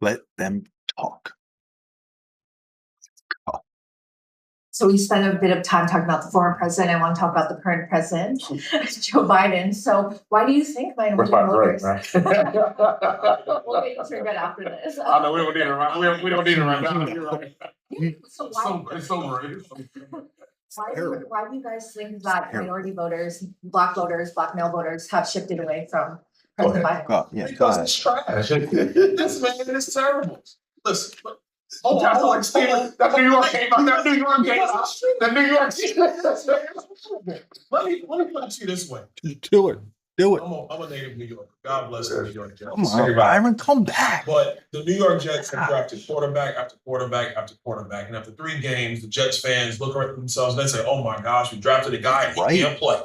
Let them talk. Oh, So we spent a bit of time talking about the former president. I want to talk about the current president, Joe Biden. So why do you think minority voters? Right? We'll get into that after this. I know we don't need it right. We don't need it right now. You're right. So why, It's so right. why do you guys think that minority voters, black male voters, have shifted away from President Biden? oh, yeah, go Because ahead. it's trash. This man is terrible. Listen. Oh, I like Steven. That New York game. That New York game. That New York game. Let me put it to you this way. Do it. Do it. I'm a native New Yorker. God bless the New York Jets. Come on, Byron, come back. But the New York Jets have drafted quarterback after quarterback after quarterback. And after 3 games, the Jets fans look at themselves and they say, oh my gosh, we drafted a guy and he can't play.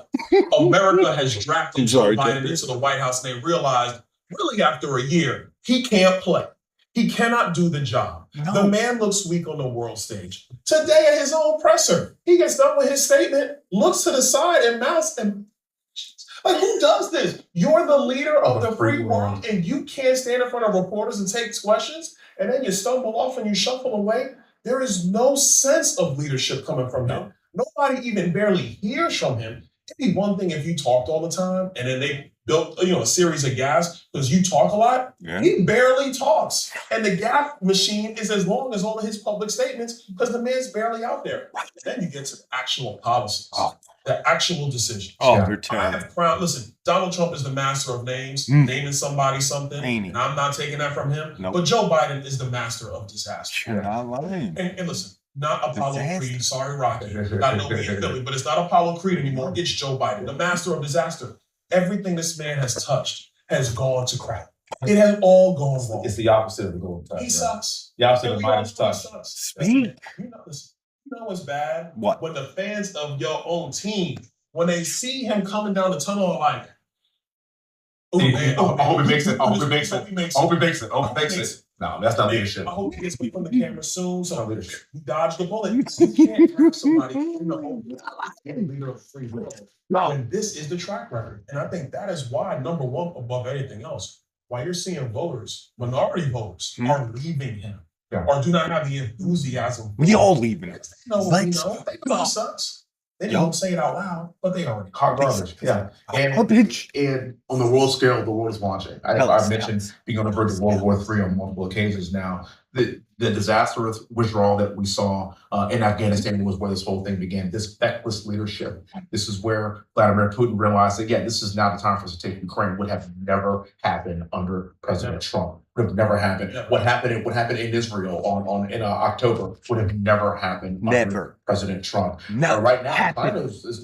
America has drafted Joe Biden into the White House and they realized, really after a year, he can't play. He cannot do the job. No. The man looks weak on the world stage. Today at his own presser, he gets done with his statement, looks to the side and mouths and like, who does this? You're the leader of the free world and you can't stand in front of reporters and take questions and then you stumble off and you shuffle away. There is no sense of leadership coming from him. Nobody even barely hears from him. It'd be one thing if you talked all the time and then they built a series of gaffes because you talk a lot. Yeah. He barely talks. And the gaff machine is as long as all of his public statements because the man's barely out there. Then you get to the actual policies. Oh. The actual decisions. Oh, Yeah. they're I terrible. have crowned. Listen, Donald Trump is the master of names, naming somebody something, Ain't he? and I'm not taking that from him. Nope. But Joe Biden is the master of disaster. You're not lying. And listen, not Apollo Disaster. Creed. Sorry, Rocky. I know we in Philly, but it's not Apollo Creed anymore. It's Joe Biden, the master of disaster. Everything this man has touched has gone to crap. It has all gone wrong. It's the opposite of the golden touch. He sucks. The opposite And of we all minus know he touch. sucks. Speak. Listen, you know what's bad? What? When the fans of your own team, when they see him coming down the tunnel, are like, oh man, I hope he makes it. I hope he I makes hope it. he makes I hope he it. makes it. I hope he makes it. No, that's not leadership. I hope he gets me from the camera soon. So Not leadership. he dodged the bullet. You can't have somebody in the whole leader of free world. And this is the track record. And I think that is why, number one, above anything else, why you're seeing voters, minority voters, are leaving him. Yeah. Or do not have the enthusiasm. We all leaving it. They know what we Let's know. They know he sucks. They don't say it out loud, but they already Hot garbage. Yeah. Garbage. And on the world scale, the world is watching. I've mentioned being on the verge of World War III on multiple occasions now. The disastrous withdrawal that we saw in Afghanistan was where this whole thing began. This feckless leadership. This is where Vladimir Putin realized that, yeah, this is now the time for us to take Ukraine. Would have never happened under President Trump. Would have never happened. What happened in Israel in October would have never happened under President Trump. No. Right now, Biden is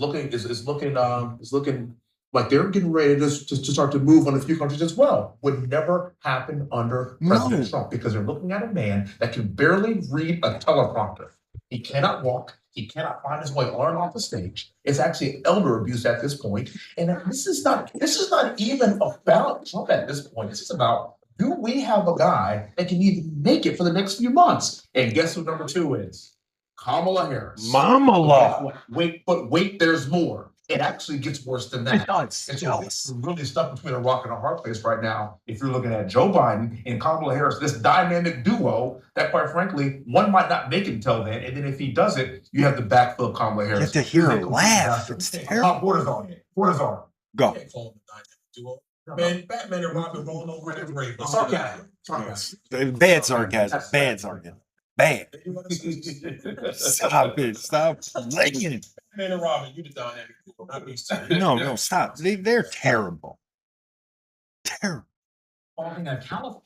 looking like they're getting ready to start to move on a few countries as well. Would never happen under President Trump because they're looking at a man that can barely read a teleprompter. He cannot walk. He cannot find his way on and off the stage. It's actually elder abuse at this point. And this is not even about Trump at this point. This is about, do we have a guy that can even make it for the next few months? And guess who number 2 is? Kamala Harris. Mama law. Wait, there's more. It actually gets worse than that. It does. And so we're really stuck between a rock and a hard place right now. If you're looking at Joe Biden and Kamala Harris, this dynamic duo that, quite frankly, one might not make it until then. And then if he does it, you have to backfill Kamala Harris. You have to hear her laugh. It's terrible. Portazar. You Go. can't call him a dynamic duo. Man, Batman and Robin rolling over in the grave. Sarcasm. Bad sarcasm. Bad sarcasm. Bad. Stop it. Stop playing it. Batman and Robin, you the dynamic duo, not me. Sir. No, stop. They're terrible. Terrible. Falling on California.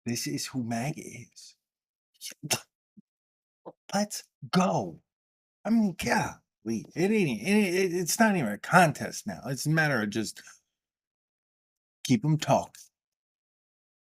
This is who MAGA is. Let's go. I mean, golly, it's not even a contest now. It's a matter of just keep them talking.